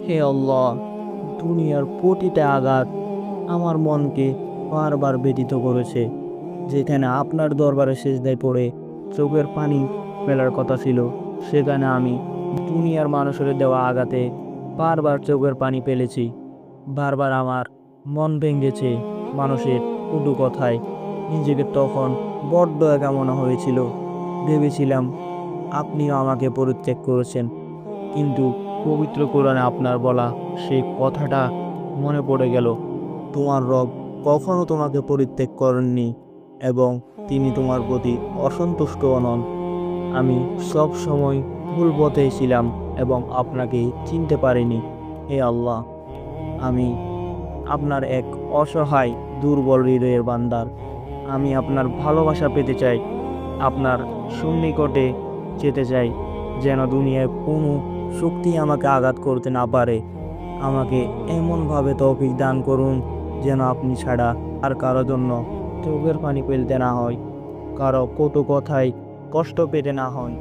হে আল্লাহ, দুনিয়ার প্রতিটা আঘাত আমার মনকে বারবার ব্যথিত করেছে। যেখানে আপনার দরবারে সিজদায় পড়ে চোখের পানি ফেলার কথা ছিল, সেখানে আমি দুনিয়ার মানুষের দেওয়া আঘাতে বারবার চোখের পানি ফেলেছি। বারবার আমার মন ভেঙেছে মানুষের কটু কথায়। নিজেকে তখন বড্ড একা মনে হয়েছিল। ভেবেছিলাম আপনিও আমাকে পরিত্যাগ করেছেন, কিন্তু পবিত্র কোরআনে আপনার বলা সেই কথাটা মনে পড়ে গেল। তোমার রব কখনো তোমাকে পরিত্যাগ করেননি এবং তিনি তোমার প্রতি অসন্তুষ্টও নন। আমি সব সময় ভুল পথেই ছিলাম এবং আপনাকে চিনতে পারিনি। হে আল্লাহ, আমি আপনার এক অসহায় দুর্বল হৃদয়ের বান্দার। আমি আপনার ভালোবাসা পেতে চাই, আপনার সন্নিকটে যেতে চাই, যেন দুনিয়ায় কোনো শক্তি আমাকে আঘাত করতে না পারে। আমাকে এমনভাবে তৌফিক দান করুন যেন আপনি ছাড়া আর কারো জন্য চোখের পানি ফেলতে না হয়, কারো কটু কথায় কষ্ট পেতে না হয়।